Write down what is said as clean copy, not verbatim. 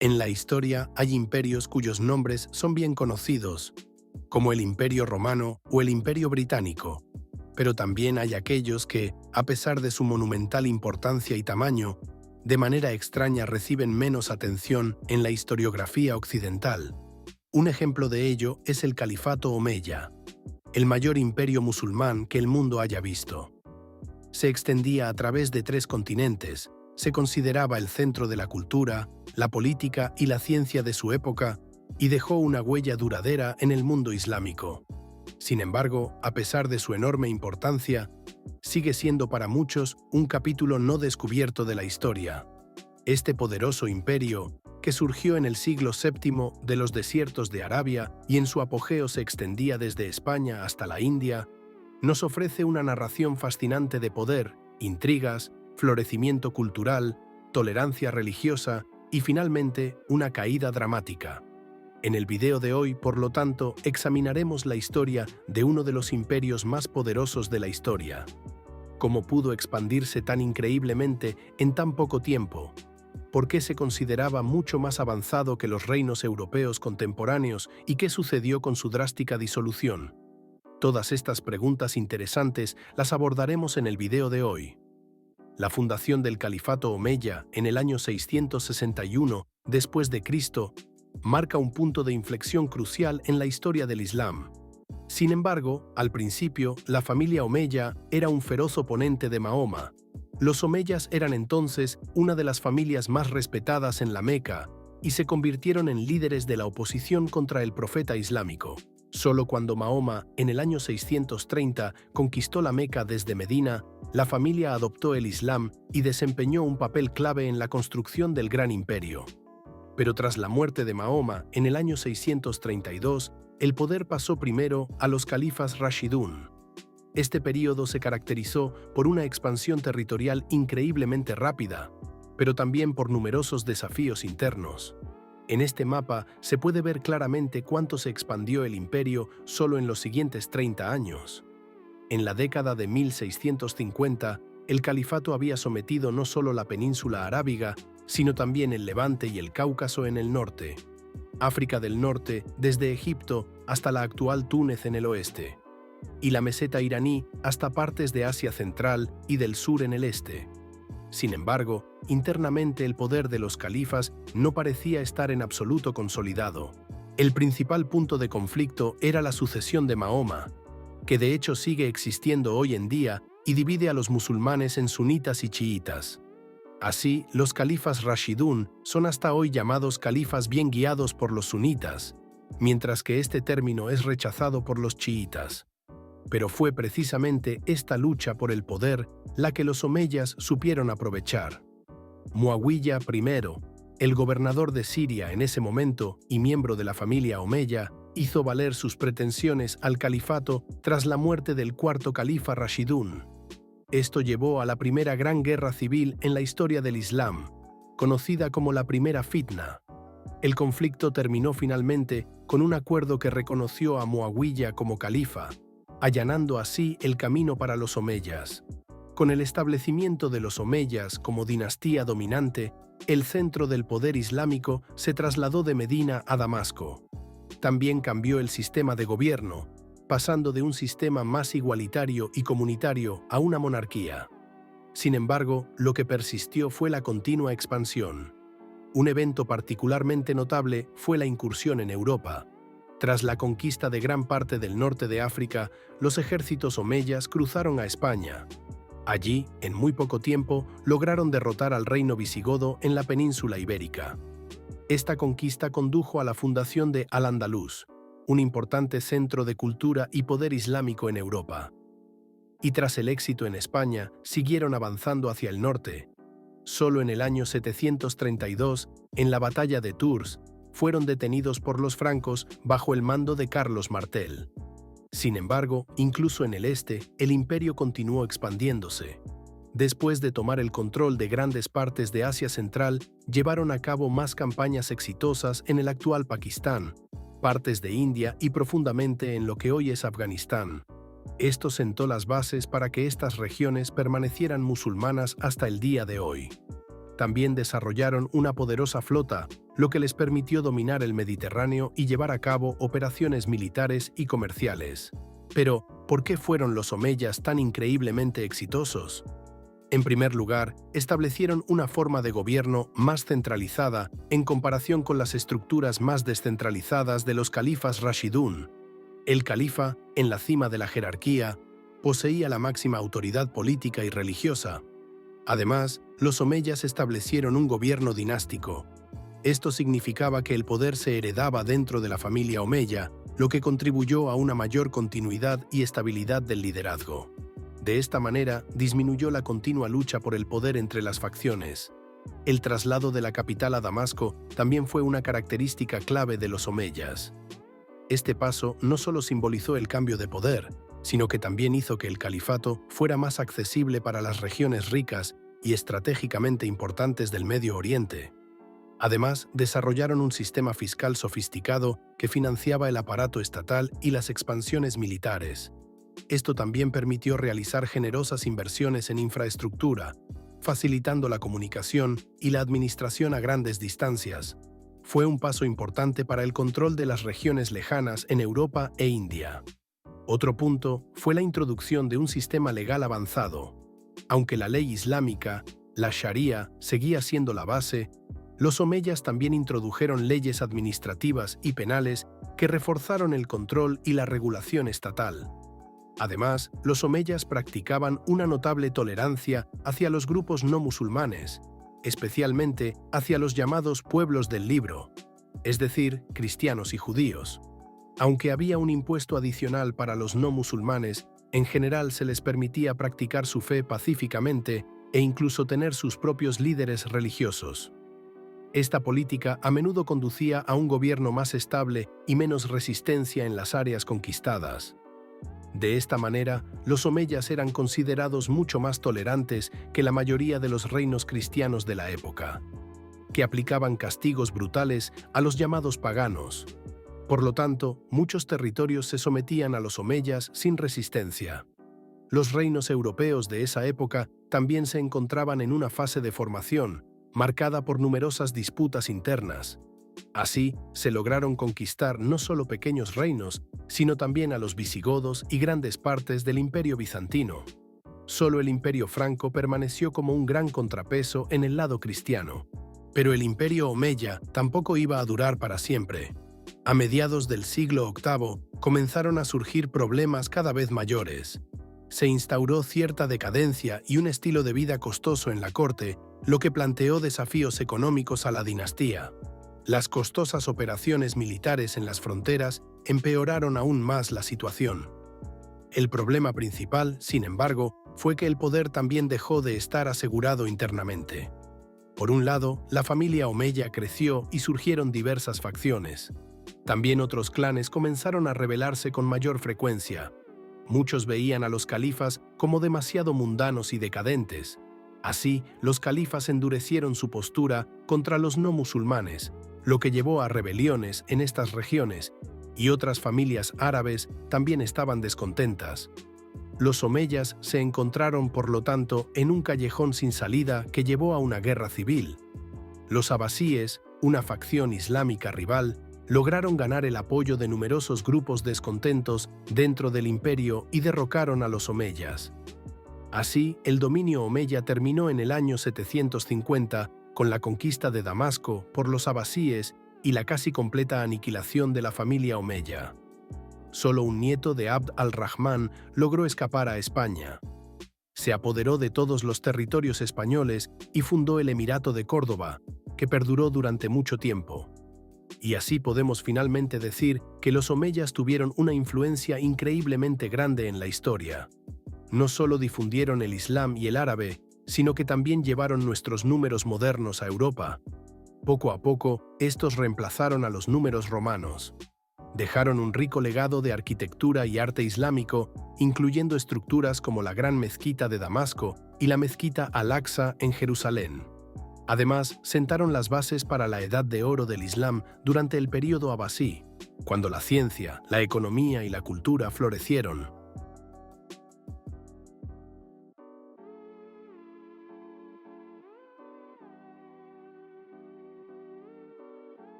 En la historia hay imperios cuyos nombres son bien conocidos, como el Imperio Romano o el Imperio Británico, pero también hay aquellos que, a pesar de su monumental importancia y tamaño, de manera extraña reciben menos atención en la historiografía occidental. Un ejemplo de ello es el Califato Omeya, el mayor imperio musulmán que el mundo haya visto. Se extendía a través de 3 continentes, se consideraba el centro de la cultura, la política y la ciencia de su época, y dejó una huella duradera en el mundo islámico. Sin embargo, a pesar de su enorme importancia, sigue siendo para muchos un capítulo no descubierto de la historia. Este poderoso imperio, que surgió en el siglo VII de los desiertos de Arabia y en su apogeo se extendía desde España hasta la India, nos ofrece una narración fascinante de poder, intrigas, florecimiento cultural, tolerancia religiosa y finalmente una caída dramática. En el video de hoy, por lo tanto, examinaremos la historia de uno de los imperios más poderosos de la historia. ¿Cómo pudo expandirse tan increíblemente en tan poco tiempo? ¿Por qué se consideraba mucho más avanzado que los reinos europeos contemporáneos y qué sucedió con su drástica disolución? Todas estas preguntas interesantes las abordaremos en el video de hoy. La fundación del Califato Omeya en el año 661 después de Cristo marca un punto de inflexión crucial en la historia del Islam. Sin embargo, al principio, la familia Omeya era un feroz oponente de Mahoma. Los omeyas eran entonces una de las familias más respetadas en la Meca y se convirtieron en líderes de la oposición contra el profeta islámico. Solo cuando Mahoma, en el año 630, conquistó la Meca desde Medina, la familia adoptó el Islam y desempeñó un papel clave en la construcción del gran imperio. Pero tras la muerte de Mahoma, en el año 632, el poder pasó primero a los califas Rashidun. Este período se caracterizó por una expansión territorial increíblemente rápida, pero también por numerosos desafíos internos. En este mapa se puede ver claramente cuánto se expandió el imperio solo en los siguientes 30 años. En la década de 1650, el califato había sometido no solo la península arábiga, sino también el Levante y el Cáucaso en el norte, África del Norte desde Egipto hasta la actual Túnez en el oeste, y la meseta iraní hasta partes de Asia Central y del sur en el este. Sin embargo, internamente el poder de los califas no parecía estar en absoluto consolidado. El principal punto de conflicto era la sucesión de Mahoma, que de hecho sigue existiendo hoy en día y divide a los musulmanes en sunitas y chiitas. Así, los califas Rashidun son hasta hoy llamados califas bien guiados por los sunitas, mientras que este término es rechazado por los chiitas. Pero fue precisamente esta lucha por el poder la que los omeyas supieron aprovechar. Muawiyah I, el gobernador de Siria en ese momento y miembro de la familia Omeya, hizo valer sus pretensiones al califato tras la muerte del cuarto califa Rashidun. Esto llevó a la primera gran guerra civil en la historia del Islam, conocida como la Primera Fitna. El conflicto terminó finalmente con un acuerdo que reconoció a Muawiyah como califa, allanando así el camino para los omeyas. Con el establecimiento de los omeyas como dinastía dominante, el centro del poder islámico se trasladó de Medina a Damasco. También cambió el sistema de gobierno, pasando de un sistema más igualitario y comunitario a una monarquía. Sin embargo, lo que persistió fue la continua expansión. Un evento particularmente notable fue la incursión en Europa. Tras la conquista de gran parte del norte de África, los ejércitos omeyas cruzaron a España. Allí, en muy poco tiempo, lograron derrotar al reino visigodo en la península ibérica. Esta conquista condujo a la fundación de Al-Ándalus, un importante centro de cultura y poder islámico en Europa. Y tras el éxito en España, siguieron avanzando hacia el norte. Solo en el año 732, en la batalla de Tours, fueron detenidos por los francos bajo el mando de Carlos Martel. Sin embargo, incluso en el este, el imperio continuó expandiéndose. Después de tomar el control de grandes partes de Asia Central, llevaron a cabo más campañas exitosas en el actual Pakistán, partes de India y profundamente en lo que hoy es Afganistán. Esto sentó las bases para que estas regiones permanecieran musulmanas hasta el día de hoy. también desarrollaron una poderosa flota, lo que les permitió dominar el Mediterráneo y llevar a cabo operaciones militares y comerciales. Pero, ¿por qué fueron los omeyas tan increíblemente exitosos? En primer lugar, establecieron una forma de gobierno más centralizada en comparación con las estructuras más descentralizadas de los califas Rashidún. El califa, en la cima de la jerarquía, poseía la máxima autoridad política y religiosa. Además, los omeyas establecieron un gobierno dinástico. Esto significaba que el poder se heredaba dentro de la familia omeya, lo que contribuyó a una mayor continuidad y estabilidad del liderazgo. De esta manera, disminuyó la continua lucha por el poder entre las facciones. El traslado de la capital a Damasco también fue una característica clave de los omeyas. Este paso no solo simbolizó el cambio de poder, sino que también hizo que el califato fuera más accesible para las regiones ricas y estratégicamente importantes del Medio Oriente. Además, desarrollaron un sistema fiscal sofisticado que financiaba el aparato estatal y las expansiones militares. Esto también permitió realizar generosas inversiones en infraestructura, facilitando la comunicación y la administración a grandes distancias. Fue un paso importante para el control de las regiones lejanas en Europa e India. Otro punto fue la introducción de un sistema legal avanzado. Aunque la ley islámica, la Sharia, seguía siendo la base, los omeyas también introdujeron leyes administrativas y penales que reforzaron el control y la regulación estatal. Además, los omeyas practicaban una notable tolerancia hacia los grupos no musulmanes, especialmente hacia los llamados pueblos del libro, es decir, cristianos y judíos. Aunque había un impuesto adicional para los no musulmanes, en general se les permitía practicar su fe pacíficamente e incluso tener sus propios líderes religiosos. Esta política a menudo conducía a un gobierno más estable y menos resistencia en las áreas conquistadas. De esta manera, los omeyas eran considerados mucho más tolerantes que la mayoría de los reinos cristianos de la época, que aplicaban castigos brutales a los llamados paganos. Por lo tanto, muchos territorios se sometían a los omeyas sin resistencia. Los reinos europeos de esa época también se encontraban en una fase de formación, marcada por numerosas disputas internas. Así, se lograron conquistar no solo pequeños reinos, sino también a los visigodos y grandes partes del Imperio bizantino. Solo el Imperio franco permaneció como un gran contrapeso en el lado cristiano. Pero el Imperio omeya tampoco iba a durar para siempre. A mediados del siglo VIII comenzaron a surgir problemas cada vez mayores. Se instauró cierta decadencia y un estilo de vida costoso en la corte, lo que planteó desafíos económicos a la dinastía. Las costosas operaciones militares en las fronteras empeoraron aún más la situación. El problema principal, sin embargo, fue que el poder también dejó de estar asegurado internamente. Por un lado, la familia omeya creció y surgieron diversas facciones. También otros clanes comenzaron a rebelarse con mayor frecuencia. Muchos veían a los califas como demasiado mundanos y decadentes. Así, los califas endurecieron su postura contra los no musulmanes, lo que llevó a rebeliones en estas regiones, y otras familias árabes también estaban descontentas. Los omeyas se encontraron, por lo tanto, en un callejón sin salida que llevó a una guerra civil. Los abasíes, una facción islámica rival, lograron ganar el apoyo de numerosos grupos descontentos dentro del imperio y derrocaron a los omeyas. Así, el dominio omeya terminó en el año 750 con la conquista de Damasco por los abasíes y la casi completa aniquilación de la familia omeya. Solo un nieto de Abd al-Rahman logró escapar a España. Se apoderó de todos los territorios españoles y fundó el Emirato de Córdoba, que perduró durante mucho tiempo. Y así podemos finalmente decir que los omeyas tuvieron una influencia increíblemente grande en la historia. No solo difundieron el Islam y el árabe, sino que también llevaron nuestros números modernos a Europa. Poco a poco, estos reemplazaron a los números romanos. Dejaron un rico legado de arquitectura y arte islámico, incluyendo estructuras como la Gran Mezquita de Damasco y la Mezquita Al-Aqsa en Jerusalén. Además, sentaron las bases para la Edad de Oro del Islam durante el período abasí, cuando la ciencia, la economía y la cultura florecieron.